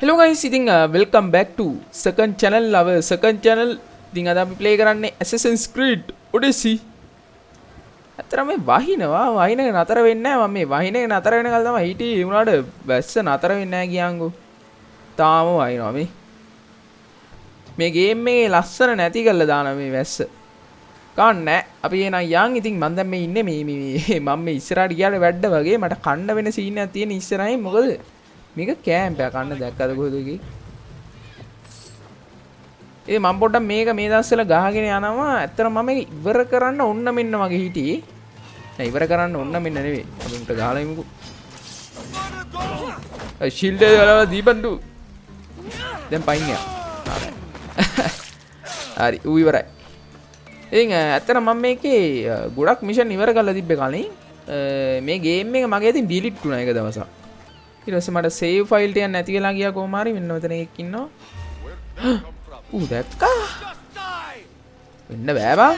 Hello guys, ඉතින් welcome back to second channel. our second channel ඉතින් අද අපි play කරන්නේ Assassin's Creed Odyssey. අතරම මේ වහින එක නතර වෙන්නේ නැහැ. මම මේ වහින එක නතර වෙනකල් තමයි හිටියේ. ඒ වුණාට වැස්ස නතර වෙන්නේ නැහැ කියන්කෝ. තාම වහිනවා මේ ගේම් එකේ ලස්සන නැති කරලා දානවා මේ වැස්ස. කන්නේ අපි එන යන් ඉතින් මම දැන් මේ ඉන්නේ මේ මම මේ ඉස්සරහට ගියාට වැඩ වගේ මට කන්න වෙන සීන් එකක් තියෙන ඉස්සරහින් මොකද මේක කෑම්ප් එක කන්න දැක්කද කොහෙද එකේ ඒ මම පොඩ්ඩක් මේක මේ දවස්වල ගහගෙන යනවා ඇත්තට මම මේක ඉවර කරන්න ඕන්න මෙන්න මගේ හිටියේ නෑ ඉවර කරන්න ඕන්න මෙන්න නෙවෙයි අපි උන්ට ගහලා ඉමුකෝ ෂීල්ඩ් එක ගලවලා දීපන්දු දැන් පයින් යනවා හරි ඌ ඉවරයි ඉතින් ඇත්තට මම මේකේ ගොඩක් මිෂන් ඉවර කරලා තිබ්බේ කලින් මේ ගේම් එක මගේ අතින් ඩිලීට් වුණා එක දවසක් ඊට පස්සේ මට සේව් ෆයිල් ටිකක් නැති වෙලා ගියා කොහොම හරි මෙන්න මෙතන එකක් ඉන්නවා ඌ දැක්කා වෙන්න බෑ බං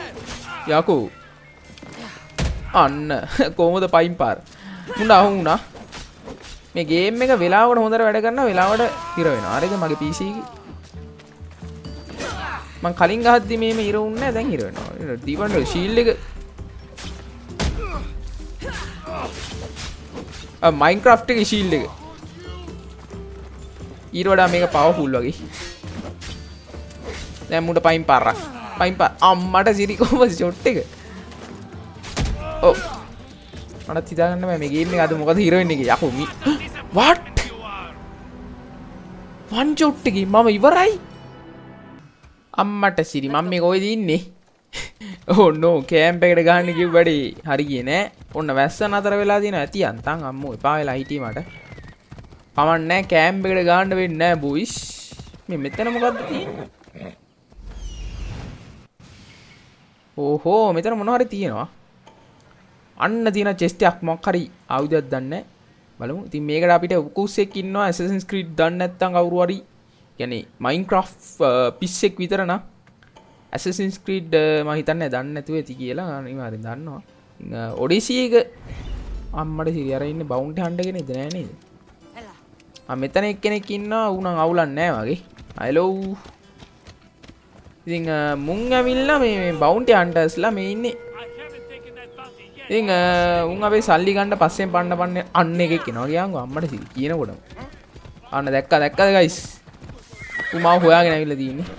යකෝ අන්න කොහොමද පයින් පාර මුණා වුණා මේ ගේම් එක වෙලාවකට හොඳට වැඩ කරනවා වෙලාවට හිර වෙනවා අර එක මගේ PC එකේ මං කලින් ගහද්දි මේම හිර වුන්නේ නැහැ දැන් හිර වෙනවා දීපන්ඩ ෂීල්ඩ් එක Minecraft එකේ ෂීල්ඩ් එක ඊට වඩා මේක පවර්ෆුල් වගේ දැන් මුඩ පයින් පාර අම්මට සිරි කොහමද ෂොට් එක ඔව් මට හිතා ගන්න බෑ මේ ගේම් එක අද මොකද හිර වෙන්නේ කියලා යකෝ මි what වන් ෂොට් එකේ මම ඉවරයි අම්මට සිරි මම මේ කොහෙද ඉන්නේ ඕ නෝ කෑම්ප් එකට ගහන්න කිව්වඩේ හරි ගියේ නෑ ඔන්න වැස්ස නතර වෙලා තියෙනවා ඇති අන්තන් අම්මෝ එපා වෙලා හිටියේ මට කමක් නෑ කෑම්ප් එකට ගහන්න වෙන්නේ නෑ බොයිස් මේ මෙතන මොකද්ද තියෙන්නේ ඕහෝ මෙතන මොනවා හරි තියෙනවා අන්න තියෙන චෙස්ට් එකක් මොකක් හරි ආයුධයක් දන්නේ බලමු ඉතින් මේකට අපිට උකුස්සෙක් ඉන්නවා Assassin's Creed දන්නේ නැත්නම් කවුරු හරි කියන්නේ Minecraft පිස්සෙක් විතර නම් Assassin's Creed මම හිතන්නේ දන්නේ නැතුව ඇති කියලා අනිවාර්යෙන් දන්නවා. Odyssey එක අම්මඩ සිරි අර ඉන්නේ බවුන්ටි හන්ටර් කෙනෙක්ද නෑ නේද? මෙතන එක්කෙනෙක් ඉන්නවා ඌ නම් අවුලක් නෑ වගේ. hello. ඉතින් මුන් ඇවිල්ලා මේ බවුන්ටි හන්ටර්ස්ලා මේ ඉන්නේ. ඉතින් උන් අපේ සල්ලි ගන්න පස්සෙන් පන්න අන්න එකෙක් එනවා කියන්කෝ අම්මඩ සිරි කියනකොටම. අන්න දැක්කද guys? ඌ මාව හොයාගෙන ඇවිල්ලා තියෙන්නේ.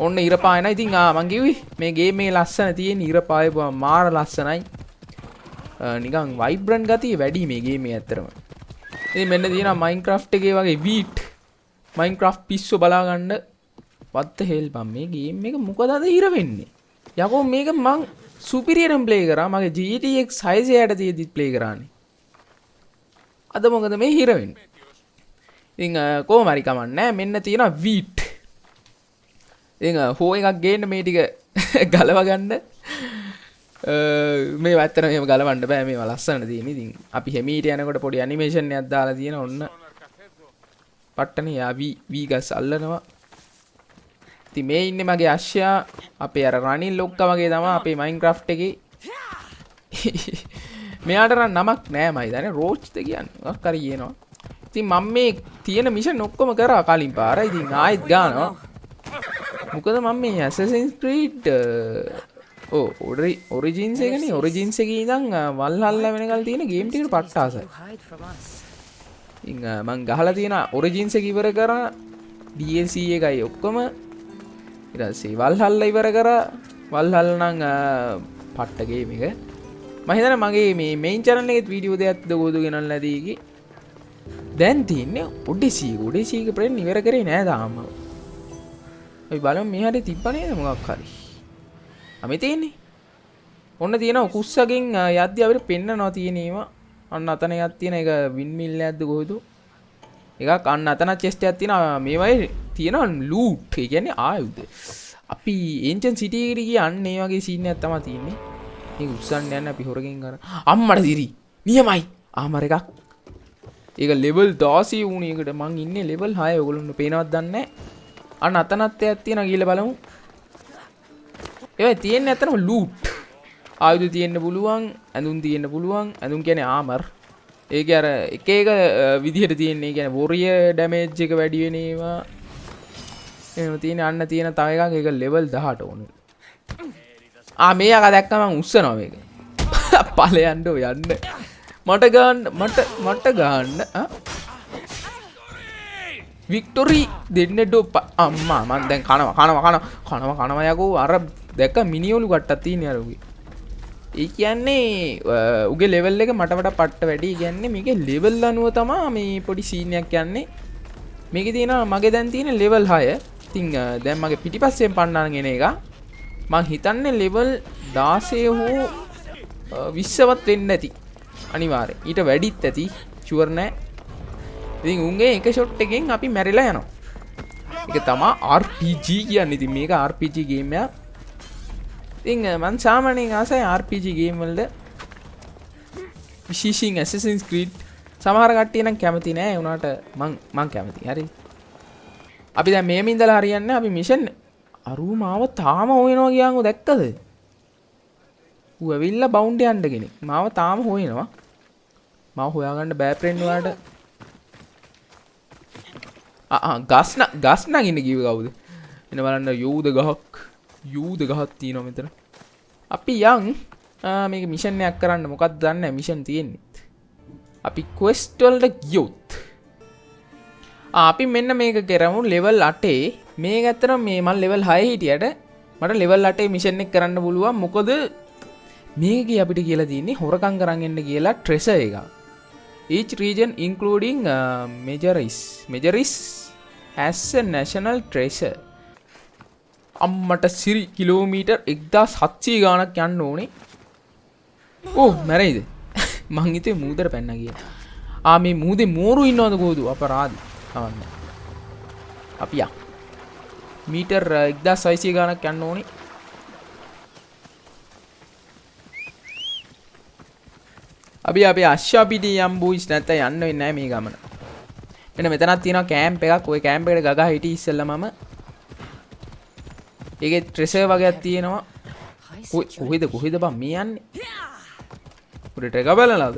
ඔන්න ඉර පායන ඉතින් මං කිව්වේ මේ ගේම් එකේ ලස්සන තියෙන ඉර පායපුවා මාර ලස්සනයි නිකන් වයිබ්‍රන්ට් ගතිය වැඩි මේ ගේම් එකේ ඇත්තටම ඉතින් මෙන්න තියෙනවා Minecraft එකේ වගේ වීට් Minecraft පිස්සු බලා ගන්න what the hell බම් මේ ගේම් එක මොකද අද ඉර වෙන්නේ යකෝ මේක මං සුපිරියරම් ප්ලේ කරා මගේ GTX 660 තියෙද්දි ප්ලේ කරානේ අද මොකද මේ හිර වෙන්නේ ඉතින් කොහොම හරි කමන්නේ මෙන්න තියෙනවා වීට් ඉතින් හෝ එකක් ගේන්න මේ ටික ගලව ගන්න මේ වැත්තට මෙහෙම ගලවන්න බෑ මේවා ලස්සන තියෙන. ඉතින් අපි හැමීට යනකොට පොඩි ඇනිමේෂන් එකක් දාලා තියෙන ඔන්න පට්ටනේ යා වී ගස් අල්ලනවා. ඉතින් මේ ඉන්නේ මගේ අශ්යා අපේ අර රනිල් ලොක්කා වගේ තමයි අපේ Minecraft එකේ. මෙයාට නමක් නෑ මම හිතන්නේ රෝච්ද කියන්නේ. මොකක් හරි කියනවා. ඉතින් මම මේ තියෙන මිෂන් ඔක්කොම කරා කලින් පාර. ඉතින් ආයෙත් ගන්නවා. මොකද මම මේ Assassin's Creed Origins එකනේ Origins එකේ ඉඳන් වල්හල්ලා වෙනකල් තියෙන ගේම් ටිකට පට්ට ආසයි. ඉතින් මං ගහලා තියෙන Origins එක ඉවර කරා DLC එකයි ඔක්කොම ඊට පස්සේ වල්හල්ලා ඉවර කරා වල්හල්ලා නම් පට්ට ගේම් එක. මම හිතන්නේ මගේ මේ main channel එකේ වීඩියෝ දෙකක් දගෝදු ගෙනල්ලා දීකි. දැන් තියෙන්නේ Odyssey එක ප්‍රෙන් ඉවර කරේ නෑ තාම. අපි බලමු මේ හැටි තිබ්බ නේද මොකක් හරි. අපි තියෙන්නේ. ඔන්න තියෙනවා කුස්සගෙන් යද්දි අපිට පෙන්නනවා තියෙන ඒවා. අන්න අතන එකක් තියෙන එක වින්මිල් එකක්ද කොහෙද? එකක් අන්න අතන චෙස්ට් එකක් තියෙනවා. මේවයි තියෙනවා ලූට්. ඒ කියන්නේ ආයුධ. අපි ඒන්ෂන්ට් සිටි එකට ගියන් ඒ වගේ සීන් එකක් තමයි තියෙන්නේ. මේක උස්සන්න යන්න අපි හොරගෙන් කරා. අම්මට දිරි. නියමයි. ආමර එකක්. ඒක ලෙවල් 16 වුණේ එකට මං ඉන්නේ ලෙවල් 6 ඔයගොල්ලෝ පේනවත් දන්නේ නැහැ. අන්න අතනත් එකක් තියෙනවා ගිහලා බලමු. ඒවයි තියෙන්නේ අතනම ලූට්. ආයුධ තියෙන්න පුළුවන්, ඇඳුම් තියෙන්න පුළුවන්. ඇඳුම් කියන්නේ ආමර්. ඒක අර එක එක විදිහට තියෙන්නේ. කියන්නේ වොරිය ඩැමේජ් එක වැඩි වෙන ඒවා. එහෙම තියෙන අන්න තියෙන තව එකක් ඒක ලෙවල් 18 ඕනේ. මේ යකා දැක්කම මං උස්සනවා මේක. ඵලයන්ඩ යන්න. මට ගන්න වික්ටොරි දෙන්නඩෝ අම්මා මන් දැන් කනවා යකෝ අර දැක්ක මිනිියවලු කට්ටත් තියෙන අරුගේ. ඒ කියන්නේ උගේ ලෙවල් එක මටට පට්ට වැඩි ගැන්නේ මේක ලෙවල් අනුව තමා මේ පොඩි සීනයක් කියන්නේ. මේක තියෙන මගේ දැන් තියෙන ලෙවල් 6. ඉතින් දැන් මගේ පිටිපස්සෙන් පන්නගෙන එක මං හිතන්නේ ලෙවල් 16 හෝ 20වත් වෙන්න ඇති. අනිවාර්යෙන්. ඊට වැඩිත් ඇති. ෂුවර් නෑ. ඉතින් උන්ගේ එක ෂොට් එකෙන් අපි මැරිලා යනවා. ඒක තමයි RPG කියන්නේ. ඉතින් මේක RPG ගේම් එකක්. ඉතින් මං සාමාන්‍යයෙන් ආසයි RPG ගේම් වලට. විශේෂයෙන් Assassin's Creed සමහර කට්ටිය නම් කැමති නෑ. ඒ උනාට මං කැමති. හරි. අපි දැන් මේම ඉඳලා හරියන්නේ අපි මිෂන් අරු මාව තාම හොයනවා කියන්කො දැක්කද? ඌ ඇවිල්ලා බවුන්ඩ් යන්න කෙනෙක්. මාව තාම හොයනවා. මාව හොයාගන්න බෑ ෆ්‍රෙන්ඩ් ඔයාලට. ගස් නගින්න කිව්ව කවුද? එන බලන්න යූද ගහක් තියෙනවා මෙතන. අපි යන් මේක මිෂන් එකක් කරන්න මොකක්ද දන්නේ නැහැ මිෂන් තියෙන්නේ. අපි ක්වෙස්ට් වලට ගියොත් අපි මෙන්න මේක කරමු ලෙවල් 8 මේක ඇත්තටම මේ මම ලෙවල් 6 හිටියට මට ලෙවල් 8 මිෂන් එක කරන්න පුළුවන්. මොකද මේකේ අපිට කියලා තියෙන්නේ හොරකම් කරන් එන්න කියලා ට්‍රෙෂර් එක. each region including Majoris has a national treasure. අම්මට සිරි කිලෝමීටර් 1700 ගාණක් යන්න ඕනේ. මැරෙයිද? මං හිතේ මූදට පැන්න කියලා. මේ මූදේ මෝරු ඉන්නවද කොහොද අපරාධි. අවන්න. අපි යා. මීටර් 1600 ගාණක් යන්න ඕනේ. අපි අශ්වාපිටිය යම් බූයිස් නැත්නම් යන්න වෙන්නේ නැහැ මේ ගමන. මෙන්න මෙතනක් තියෙනවා කැම්ප් එකක්. ওই කැම්ප් එකට ගගා හිටි ඉස්සෙල්ලා මම. ඒකේ ට්‍රෙෂර් වගේක් තියෙනවා. කොහෙද බං මේ යන්නේ? උඩට එක බලලාද?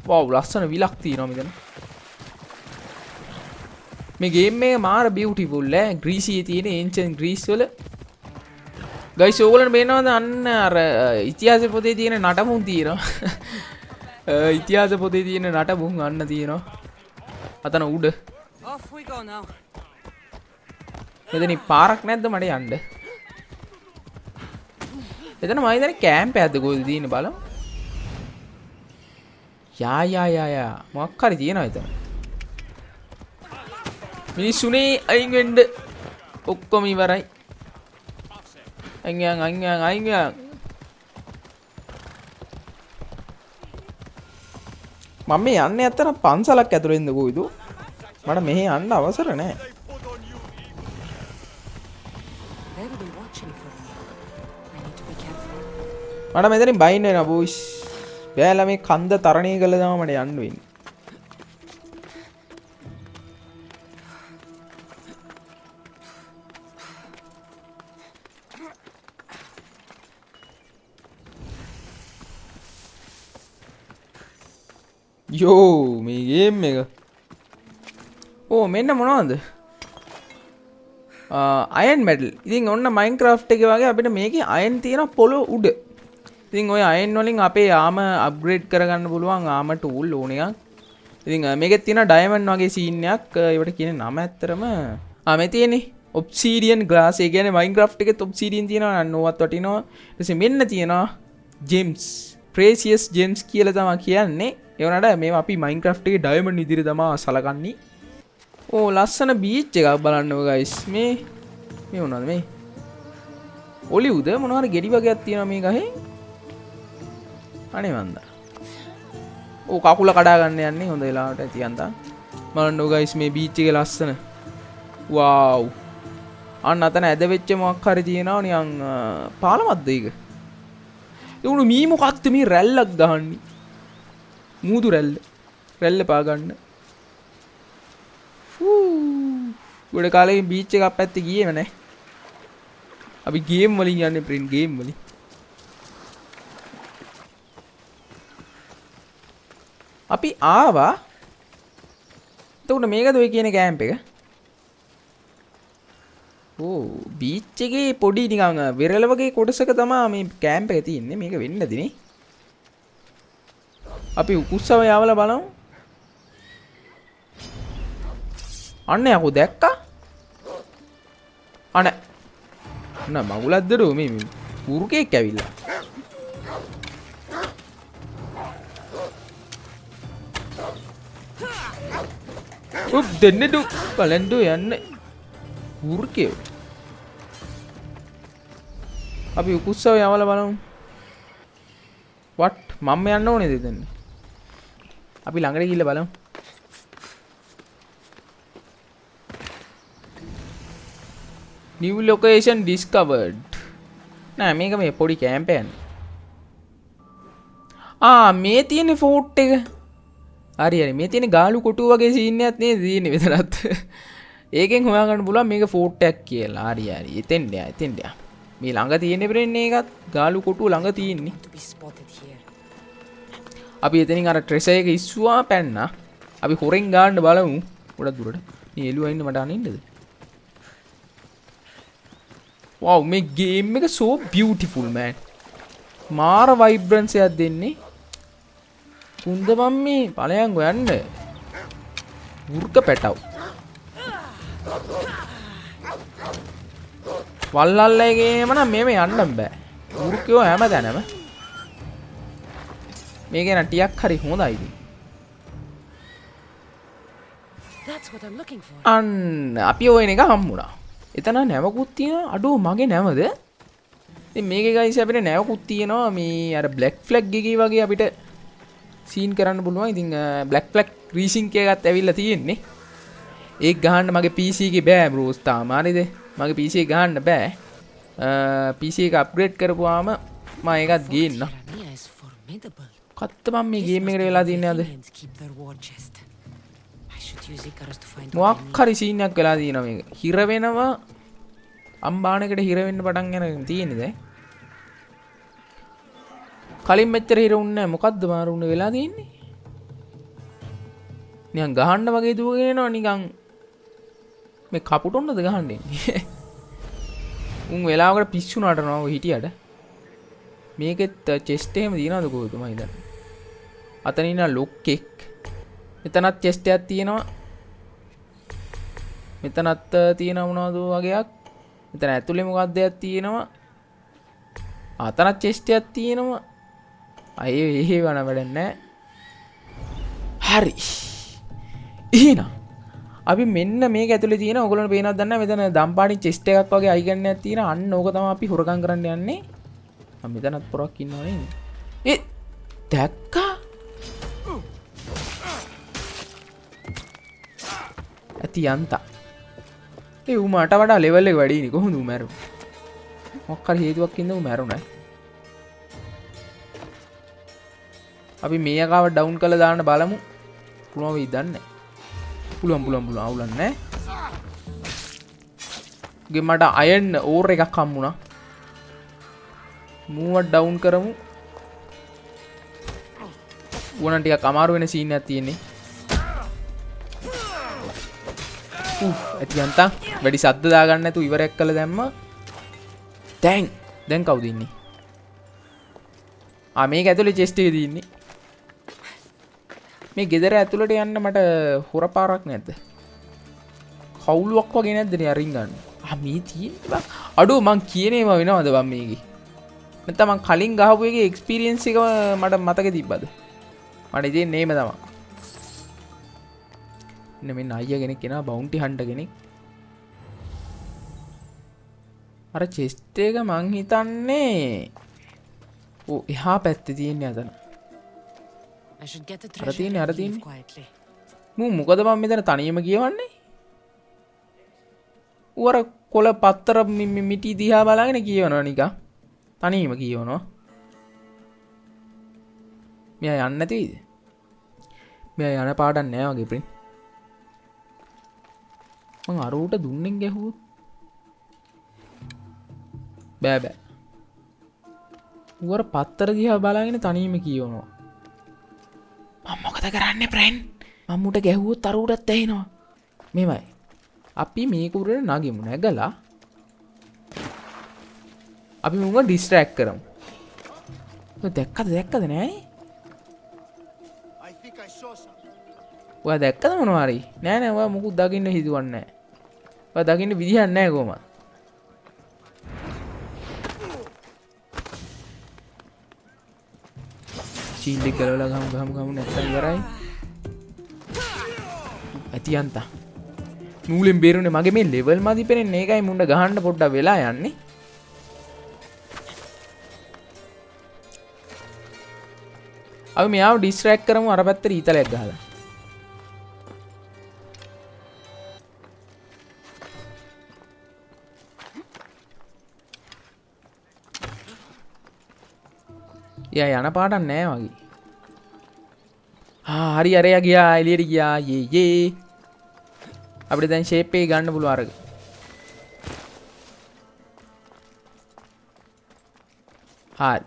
වව් ලස්සන විලක් තියෙනවා මෙතන. මේ ගේම් එක මාර බියුටිෆුල් ඈ. ග්‍රීසියේ තියෙන ඒන්ෂන්ට් ග්‍රීස් වල ගයිස් ඕගොල්ලන්ට පේනවද අන්න අර ඉතිහාස පොතේ තියෙන නටමුන් තියෙනවා. ඉතිහාස පොතේ තියෙන නටමුන් අන්න තියෙනවා. අතන උඩ. මෙතන පාරක් නැද්ද මට යන්න? එතන මම හිතන්නේ කැම්ප් එකක්ද කොහෙද තියෙන්නේ බලමු. යා මොකක් හරි තියෙනවා එතන. මිනිස්සුනේ අයින් වෙන්න ඔක්කොම ඉවරයි. අයින් මම මේ යන්නේ ඇත්තට පන්සලක් ඇතුළෙන්ද කොයිද? මට මෙහෙ යන්න අවසර නැහැ. මට මෙතනින් බයින්න වෙනවා බෝයිස්. බෑලා මේ කන්ද තරණය කළා තමයි මට යන්න වෙන්නේ. යෝ මේ ගේම් එක. මෙන්න මොනවද? අයන් මෙටල්. ඉතින් ඔන්න මයින්ක්‍රාෆ්ට් එකේ වගේ අපිට මේකේ අයන් තියෙන පොළොව උඩ. ඉතින් ඔය අයන් වලින් අපේ ආම අප්ග්‍රේඩ් කරගන්න පුළුවන් ආම ටූල් ඕන එකක්. ඉතින් මේකෙත් තියෙන ඩයමන්ඩ් වගේ සීන් එකක්. ඒවට කියන නම ඇත්තරම මේ තියෙන්නේ ඔබ්සිඩියන් ග්ලාස්. ඒ කියන්නේ මයින්ක්‍රාෆ්ට් එකෙත් ඔබ්සිඩියන් තියෙනවා නෝවත් වටිනවා. ඊට පස්සේ මෙන්න තියෙනවා ජෙම්ස්. ප්‍රේසියස් ජෙම්ස් කියලා තමයි කියන්නේ. ඒ වුණාට මේවා අපි මයින්ක්‍රාෆ්ට් එකේ ඩයමන්ඩ් විදිහට තමයි සලකන්නේ. ලස්සන බීච් එකක් බලන්න ඔය ගයිස්. මේ මොනවද මේ? ඔලිව්ද මොනවාරි ගෙඩි වගේක් තියෙනවා මේ ගහේ. අනේ මන්ද. කකුල කඩා ගන්න යන්නේ හොඳ වෙලාවට ඇති යන්තම්. බලන්න ඔය ගයිස් මේ බීච් එකේ ලස්සන. වව්. අන්න අතන ඇද වෙච්ච මොකක් හරි තියෙනවා නිකන් පාලමක්ද ඒක? ඒ උණු මී මොකක්ද මේ රැල්ලක් ගහන්නේ? මූදු රැල්ල පා ගන්න. ගොඩ කාලෙකින් බීච් එකක් පැත්තේ ගියේම නැහැ. අපි ගේම් වලින් යන්නේ ප්‍රින්ට් ගේම් වලින්. අපි ආවා. එතකොට මේකද ඔය කියන කැම්ප් එක? ඕ බීච් එකේ පොඩි නිකන් වෙරළ වගේ කොටසක තමයි මේ කැම්ප් එක තියෙන්නේ. මේක වෙන්නද නේ? අපි උකුස්සව යවලා බලමු. අන්න යකෝ දැක්කා? අන මගුලක්ද රෝ මේ කුරුකෙක් ඇවිල්ලා. උප් දෙන්නඩු බලන්ඩු යන්න කුරුකෙව. අපි උකුස්සව යවලා බලමු. what මම යන්න ඕනේද එතන? අපි ළඟට ගිහිල්ලා බලමු. new location discovered. නෑ මේක මේ පොඩි කැම්ප් එකක්. මේ තියෙන ෆෝට් එක. හරි මේ තියෙන ගාලු කොටුව වගේ සීන් එකක් නේද තියෙන්නේ මෙතනත්. ඒකෙන් හොයාගන්න පුළුවන් මේක ෆෝට් එකක් කියලා. හරි එතෙන්ට යා. මේ ළඟ තියෙන බ්‍රෙන්නේ එකත් ගාලු කොටුව ළඟ තියෙන්නේ. අපි එතනින් අර ට්‍රෙසර් එක ඉස්සුවා පැන්නා. අපි හොරෙන් ගන්න බලමු. ගොඩක් දුරට. මේ එළුවා ඉන්න මට අනින්නද? wow මේ ගේම් එක so beautiful man. මාර vibrance එකක් දෙන්නේ. කුන්ද මම මේ ඵලයන් හොයන්න. වෘක පැටව. වල්ලල්ලේගේම නම් මේව යන්න බෑ. වෘකයෝ හැමදැනම. මේක න ටියක් හරි හොඳයි ඉතින්. අන්න අපි ඔය එක හම්බුණා. එතන නැවකුත් තියෙනවා. අඩෝ මගේ නැවද? ඉතින් මේකේ ගයිස් අපිට නැවකුත් තියෙනවා. මේ අර බ්ලැක් ෆ්ලැග් එකේ වගේ අපිට සීන් කරන්න පුළුවන්. ඉතින් බ්ලැක් ෆ්ලැග් රීසින්ක් එකත් ඇවිල්ලා තියෙන්නේ. ඒක ගහන්න මගේ PC එකේ බෑ බ්‍රෝස් තාම. හරිද? මගේ PC එක ගහන්න බෑ. PC එක අප්ග්‍රේඩ් කරපුවාම මම ඒකත් ගේන්න. කත්ත මම මේ ගේම් එකට වෙලා තියන්නේ අද. මොකක් හරි සීන් එකක් වෙලා තියෙනවා මේක. හිර වෙනවා. අම්බානකට හිර වෙන්න පටන් ගන්න තියෙන්නේ දැන්. කලින් මෙච්චර හිර වුණේ නැහැ. මොකද්ද මාරුන්නේ වෙලා තියෙන්නේ? නිකන් ගහන්න වගේ දුවගෙන එනවා නිකන්. මේ කපුටොන්නද ගහන්නේ? උන් වෙලාවකට පිස්සු නටනවා ඔය හිටියට. මේකෙත් චෙස්ට් එහෙම දිනනවද කොහොමද මම හිතන්නේ. අතන ඉන්න ලොක් එක්. මෙතනත් චෙස්ට් එකක් තියෙනවා. මෙතනත් තියෙන මොනවද වගේක්. මෙතන ඇතුලේ මොකක්ද එකක් තියෙනවා. අතනත් චෙස්ට් එකක් තියෙනවා. අය එහෙ වණ වැඩක් නැහැ. හරි. එහෙනම් අපි මෙන්න මේක ඇතුලේ තියෙන ඔයගොල්ලන්ට පේනවද දන්නේ නැහැ. මෙතන දම්පාඩි චෙස්ට් එකක් වගේ අයිකන් එකක් තියෙන. අන්න ඕක තමයි අපි හොරකම් කරන්න යන්නේ. මම මෙතනත් පොරක් ඉන්නව නේද? දැක්කා? ඇති යන්තා. ඌ මට වඩා ලෙවල් එක වැඩි නේ. කොහොමද ඌ මැරුණේ? මොකක් හරි හේතුවක් ඉඳන් ඌ මැරුණා. අපි මේ අකාව ඩවුන් කරලා දාන්න බලමු. පුළුවන් වෙයිද දන්නේ. පුළුවන් අවුලක් නැහැ. ගේ මට අයන් ඕර් එකක් හම්බුණා. මූවත් ඩවුන් කරමු. ඌනන් ටිකක් අමාරු වෙන සීන් එකක් තියෙන්නේ. ඇති යන්තා වැඩි සද්ද දාගන්න නැතුව ඉවරයක් කළා දැම්මා. දැන් කවුද ඉන්නේ? මේක ඇතුලේ චෙස්ට් එකේ තියෙන්නේ. මේ ගෙදර ඇතුළට යන්න මට හොර පාරක් නැද්ද? කවුලුවක් වගේ නැද්ද නේ අරින් ගන්න? මේ තියෙන්නේ. අඩෝ මං කියන ඒවා වෙනවද බම් මේකේ? නැත්නම් මං කලින් ගහපු එකේ එක්ස්පීරියන්ස් එක මට මතකෙ තිබ්බද? මට ඉතින් නේම තමයි. මෙන්න අයියා කෙනෙක් එනවා බවුන්ටි හන්ටර් කෙනෙක්. අර චෙස්ට් එක මං හිතන්නේ එහා පැත්තේ තියෙන්නේ අතන. අර තියෙන්නේ. මොකද මම මෙතන තනියම කියවන්නේ? ඌ අර කොළ පත්තර මිටි දිහා බලාගෙන කියවනවා නිකන්. තනියම කියවනවා. මෙයා යන්නේ නැතිද? මෙයා යන පාඩම් නෑ වගේ ප්‍රින්. මං අර උට දුන්නෙන් ගැහුවොත් බෑ. ඌ අර පත්තර දිහා බලාගෙන තනියම කියවනවා. මම මොකද මොකද කරන්නේ ප්‍රෙන්ඩ්? මම්මුට ගැහුවොත් අරුවටත් ඇහෙනවා. මෙමය. අපි මේ කුරේ නගිමු නැගලා අපි මුව ඩිස්ට්‍රැක්ට් කරමු. ඔය දැක්කද නෑ? ඔයා දැක්කද මොනවා හරි? නෑ ඔයා මොකුත් දකින්න හිතුවන්නේ නෑ. ඔයා දකින්න විදිහක් නෑ කොහොමද? ශීල්ඩ් එක ගලවලා ගමු නැත්තම් ඉවරයි. ඇතියන්තා. නූලෙන් බේරුනේ මගේ මේ ලෙවල් මදි පෙන්නේ ඒකයි මුණ්ඩ ගහන්න පොඩ්ඩක් වෙලා යන්නේ. අපි මෙයාව ඩිස්ට්‍රැක්ට් කරමු අර පැත්තට ඊතලයක් ගහලා. යා යන පාටක් නෑ වගේ. හරි අරයා ගියා එළියට ගියා යේ අපිට දැන් ෂේප් එක ගන්න පුළුවන් අරග. හරි.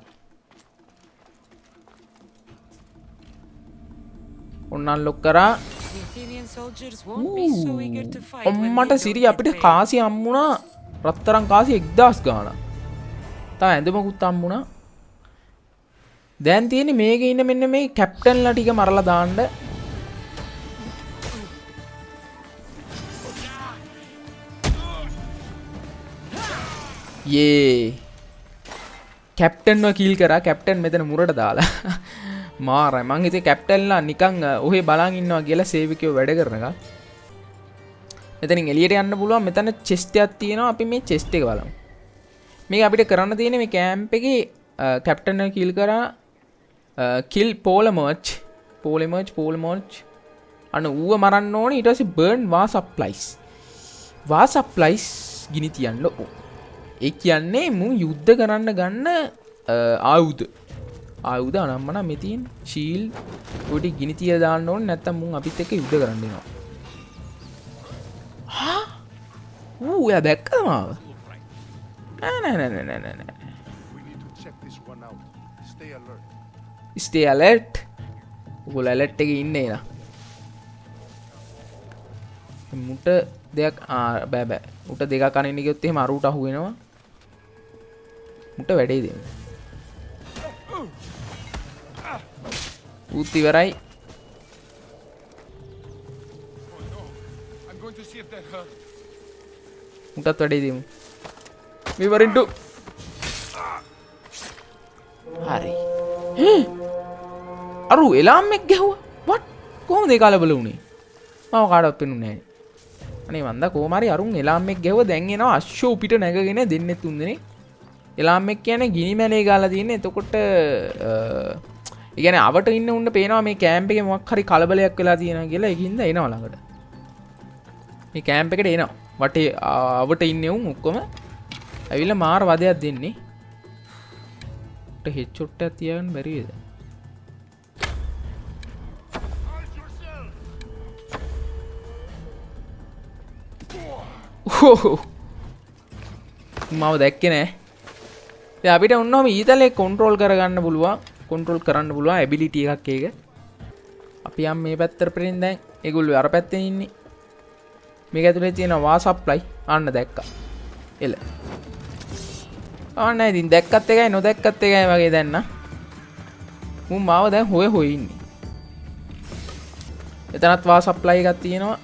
ඔන්න අන්ලොක් කරා. ඔම්මට සිරි අපිට කාසි හම්බුණා රත්තරන් කාසි 1000 ගාණක්. තා ඇඳුමකුත් හම්බුණා. දැන් තියෙන්නේ මේකේ ඉන්න මෙන්න මේ කැප්ටන්ලා ටික මරලා දාන්න. යේ කැප්ටන්ව කිල් කරා. කැප්ටන් මෙතන මුරට දාලා මාරයි. මං හිතේ කැප්ටන්ලා නිකන් ඔහේ බලන් ඉන්නවා කියලා සේවකයෝ වැඩ කරනකම්. මෙතනින් එළියට යන්න පුළුවන්. මෙතන චෙස්ට් එකක් තියෙනවා. අපි මේ චෙස්ට් එක බලමු. මේක අපිට කරන්න තියෙන්නේ මේ කැම්ප් එකේ කැප්ටන්ව කිල් කරා. කිල් පෝලමර්ච් අන්න ඌව මරන්න ඕනේ. ඊට පස්සේ බර්න් වා සප්ලයිස් ගිනි තියන්න ඕ. ඒ කියන්නේ මු යුද්ධ කරන්න ගන්න ආයුධ අනම්මන මේ තියෙන ශීල්ඩ් ඔටි ගිනි තියලා දාන්න ඕනේ. නැත්තම් මුන් අපිත් එක්ක යුද්ධ කරන්න එනවා. එයා දැක්කද මාව? නෑ. Stay alert. ඔගොල්ලෝ alert එකේ ඉන්නේ නා. මුට දෙයක් බෑ. මුට දෙකක් අනින්න ගියොත් එහෙම අරුට අහු වෙනවා. මුට වැඩේ දෙන්න. ඌත් ඉවරයි. මුටත් වැඩේ දෙමු. we were into හරි. අරු එලාම්ෙක් ගැහුවා. what කොහොමද ඒ කලබල වුනේ? මම කාටවත් පෙන්නුනේ නැහැ. අනේ මන්ද කොහොම හරි අරුන් එලාම්ෙක් ගැහුවා. දැන් එනවා අශ්ෂෝ පිට නැගගෙන දෙන්නේ තුන් දෙනෙක්. එලාම්ෙක් කියන්නේ ගිනි මැලේ ගාලා තියෙන්නේ. එතකොට ඒ කියන්නේ අවට ඉන්න උන්න පේනවා මේ කැම්ප් එකේ මොකක් හරි කලබලයක් වෙලා තියෙනවා කියලා. ඒකින්ද එනවා ළඟට. මේ කැම්ප් එකට එනවා. වටේ අවට ඉන්නේ උන් ඔක්කොම ඇවිල්ලා මාර වදයක් දෙන්නේ. හෙඩ්ෂොට් එකක් තියාගන්න බැරි වේද? මම දැක්කේ නෑ. දැන් අපිට ඔන්නෝම ඊතලේ කන්ට්‍රෝල් කරගන්න පුළුවන්. කන්ට්‍රෝල් කරන්න පුළුවන් ඇබිලිටි එකක් ඒක. අපි යම් මේ පැත්තට ප්‍රෙන් දැන් ඒගොල්ලෝ අර පැත්තේ ඉන්නේ. මේක ඇතුලේ තියෙන වා සප්ලයි අන්න දැක්කා. එල. ආන්නේ ඉතින් දැක්කත් එකයි නොදැක්කත් එකයි වගේ දැන් නා. මුන් මාව දැන් හොය ඉන්නේ. එතනත් වා සප්ලයි එකක් තියෙනවා.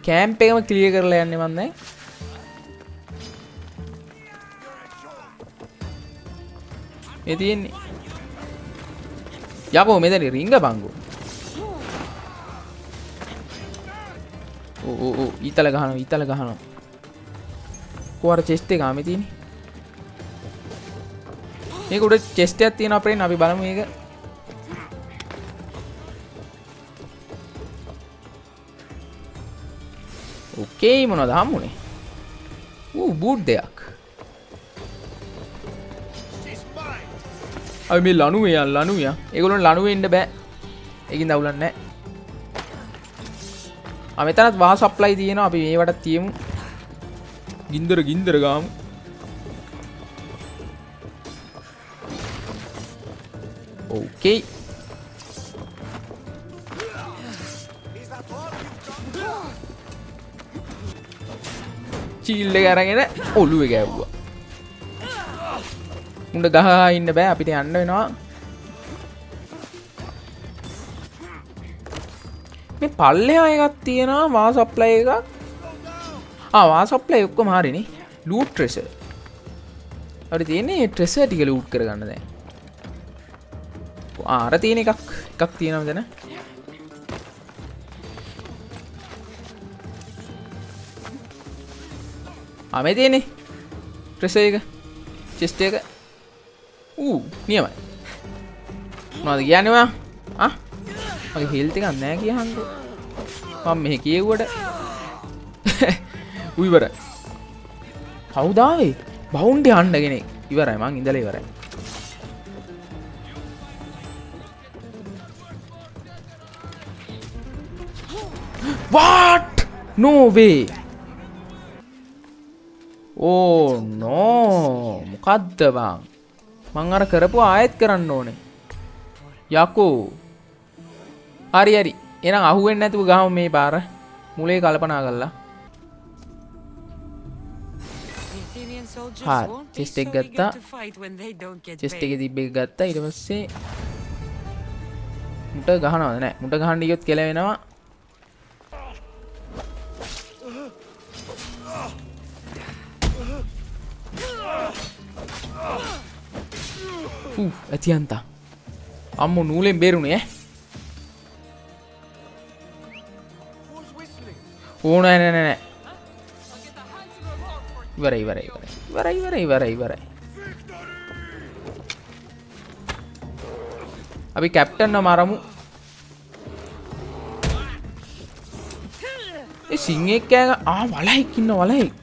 කැම්ප් එකම ක්ලියර් කරලා යන්නේ මම දැන්. මේ තියෙන්නේ. යකෝ මෙතන රිංග බංගෝ. ඕ ඊතල ගහනවා. කොහර චෙස්ට් එක ආමේ තියෙන්නේ. මේක උඩ චෙස්ට් එකක් තියෙනවා අපේ. අපි බලමු මේක. ඕකේ මොනවද හම්බුනේ? බූට් දෙයක්. අපි මේ ලණුවේ ඒගොල්ලෝ ලණුවේ ඉන්න බෑ. ඒකින් දවුලක් නැහැ. මෙතනත් වා සප්ලයි තියෙනවා. අපි මේවට තියමු. ගින්දර ගාමු. ඕකේ. ශීල්ඩ් එක අරගෙන ඔළුවේ ගැව්වා. උණ්ඩ ගහා ඉන්න බෑ අපිට යන්න වෙනවා. මේ පල්ලෙහා එකක් තියෙනවා වා සප්ලයි එකක්. වා සප්ලයි ඔක්කොම හරිනේ. Loot treasure. අපිට තියෙන්නේ ට්‍රෙෂර් ටික ලූට් කරගන්න දැන්. අර තියෙන එකක් තියෙනවා දැන්. මේ තියෙන්නේ ට්‍රෙෂර් එක. චෙස්ට් එක. නියමයි. මොනවද කියන්නේ ඔයා? මගේ හෙල්ත් එකක් නැහැ කියහන්කෝ. මම මෙහෙ කියෙව්වට ඉවරයි. කවුද ආවේ? බවුන්ඩි හන්න කෙනෙක්. ඉවරයි මං ඉඳලා ඉවරයි. What? No way. Oh no. මොකද්ද බං? මං අර කරපුව ආයෙත් කරන්න ඕනේ. යකෝ. හරි හරි. එහෙනම් අහුවෙන්නේ නැතුව ගහමු මේ පාර. මුලේ කල්පනා කරලා. චෙස්ට් එක ගත්තා. චෙස්ට් එකේ තිබ්බ එක ගත්තා. ඊට පස්සේ මුට ගහනවද නැහැ. මුට ගහන්න ගියොත් කෙල වෙනවා. ඇතියන්තා. අම්මෝ නූලෙන් බේරුණේ ඈ. ඕ නෑ. ඉවරයි. අපි කැප්ටන් නමරමු. ඒ සිංහෙක් කෑ වලහෙක් ඉන්න වලහෙක්.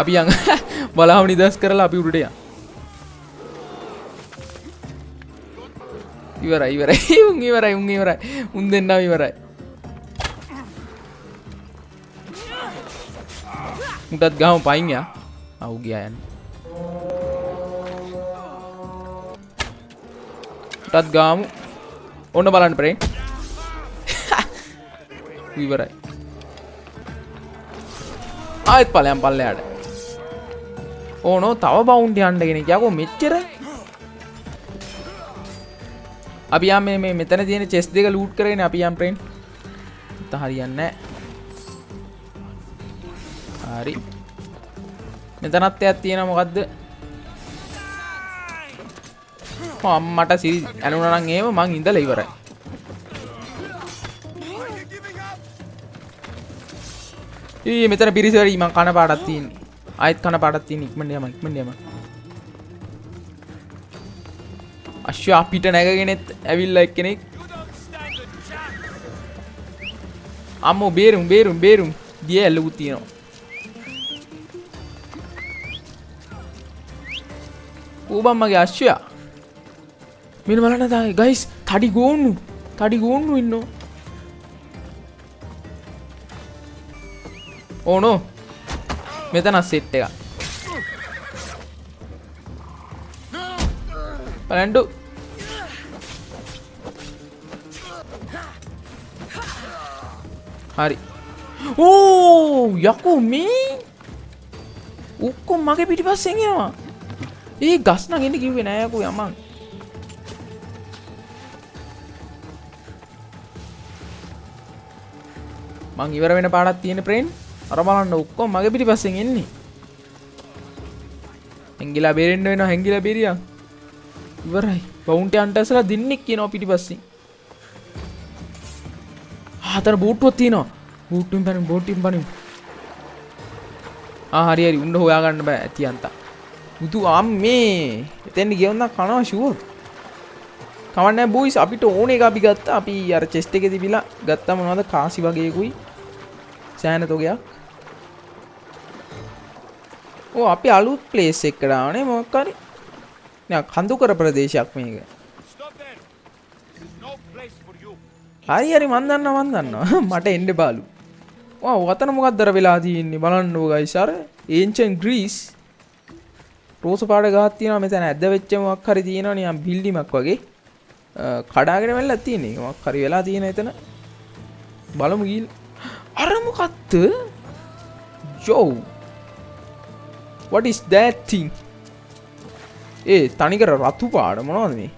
අපි යන් බලාව නිදස් කරලා අපි උඩට යන්. ඉවරයි. උන් දෙන්නම ඉවරයි. උටත් ගහමු පයින් යා. අවු ගියා යන්නේ. උටත් ගහමු. ඔන්න බලන්න ප්‍රේන්. ඉවරයි. ආයෙත් පල්ලයට. ඕනෝ තව බවුන්ඩි හන්න කෙනෙක්. යකෝ මෙච්චර. අපි යම් මේ මෙතන තියෙන චෙස් දෙක ලූට් කරගෙන අපි යම් ප්‍රේන්. හරියන්නේ නැහැ. හරි. මෙතනත් එකක් තියෙනවා මොකද්ද? මට සිරි ඇනුණා නම් එහෙම මං ඉඳලා ඉවරයි. මෙතන පිරිසවරි මං කන පාටක් තියෙන්නේ. ආයෙත් කන පාටක් තියෙන ඉක්මනට යම. අශ්ව අපිට නැගගෙනෙත් ඇවිල්ලා එක්කෙනෙක්. අම්මෝ බේරුම්. දිය ඇල්ලුවු තියෙනවා. ඌබම් මගේ අශ්වයා. මෙන්න බලන්න තායි ගයිස් තඩි ගෝන්නු ඉන්නෝ. ඕනෝ මෙතන සෙට් එකක්. බලන්න. හරි. යකෝ මේ ඔක්කොම මගේ පිටිපස්සෙන් එනවා. ගස් නම් එන්න කිව්වේ නෑ යකෝ යමන්. මං ඉවර වෙන පාඩක් තියෙන ප්‍රේන්. අර බලන්න ඔක්කොම මගේ පිටිපස්සෙන් එන්නේ. හැංගිලා බේරෙන්න වෙනවා. හැංගිලා බේරියා. ඉවරයි. බවුන්ටි අන්ටර්ස්ලා දෙන්නෙක් කියනවා පිටිපස්සෙන්. අතන බෝට්ටුවක් තියෙනවා. බෝට්ටුවෙන් පනිමු. හරි. උන්න හොයාගන්න බෑ ඇතියන්තා. බුදු අම්මේ. එතෙන් ගියොත් කනවා ෂුවර්. කවන්නේ බොයිස් අපිට ඕන එක අපි ගත්තා. අපි අර චෙස්ට් එකේ තිබිලා ගත්තා මොනවද කාසි වගේකුයි. සෑහෙන තොගයක්. අපි අලුත් ප්ලේස් එකකට ආවනේ මොකක් හරි. නෑ කඳුකර ප්‍රදේශයක් මේක. හරි මන් දන්නවා. මට එන්න බාලු. ඔතන මොකක්ද අර වෙලා තියෙන්නේ බලන්නකෝ ගයිස්. අර ඒන්ෂන්ට් ග්‍රීස් රෝස පාට ගහක් තියෙනවා මෙතන. ඇද්ද වෙච්ච මොකක් හරි තියෙනවා නිකන් බිල්ඩිමක් වගේ. කඩාගෙන වෙලා තියෙන්නේ. මොකක් හරි වෙලා තියෙන එතන. බලමු ගිහින් අර මොකක්ද yo what is that thing තනිකර රතු පාට මොනවද මේ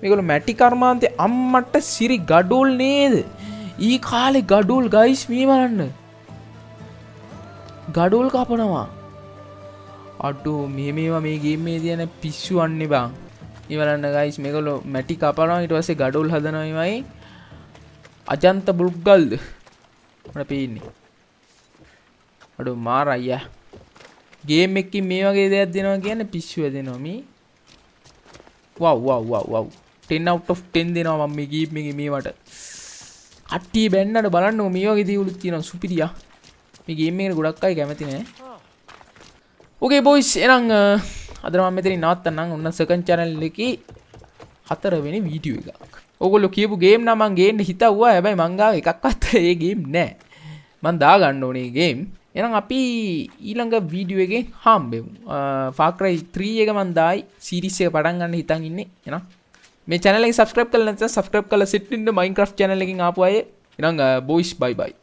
මේගොල්ලෝ මැටි කර්මාන්තේ අම්මට සිරි ගඩොල් නේද ඊ කාලේ ගඩොල් ගයිස් මේ බලන්න ගඩොල් කපනවා අඩෝ මේවා මේ ගේම් මේ තියෙන පිස්සු අන්නේ බං මේ බලන්න ගයිස් මේගොල්ලෝ මැටි කපනවා ඊට පස්සේ ගඩොල් හදනවා මේවයි අජන්ත බුල්ගල්ද මට පේන්නේ අඩෝ මාර අයියා ගේම් එකකින් මේ වගේ දෙයක් දෙනවා කියන්නේ පිස්සු වෙදෙනවා මේ wow 10 out of 10 දෙනවා මම මේ ගේම් එකේ මේවට කට්ටිය බැන්නට බලන්නකො මේ වගේ දේවලුත් තියෙනවා සුපිරියා මේ ගේම් එකට ගොඩක් අය කැමති නෑ ඕකේ බොයිස් එහෙනම් අද මම මෙතනින් නවත්තන්නම් ඔන්න සෙකන්ඩ් channel එකේ 4 වෙනි වීඩියෝ එකක් ඕගොල්ලෝ කියපු ගේම් නම් මං ගේන්න හිතුවා හැබැයි මං ගාව එකක්වත් ඒ ගේම් නෑ මං දා ගන්න ඕනේ ගේම් එහෙනම් අපි ඊළඟ වීඩියෝ එකේ හම්බෙමු Far Cry 3 එක මං දායි සීරීස් එක පටන් ගන්න හිතන් ඉන්නේ එහෙනම් මේ channel එක subscribe කරලා නැත්නම් subscribe කරලා සිටින්න Minecraft channel එකකින් ආපු අය එහෙනම් boys bye bye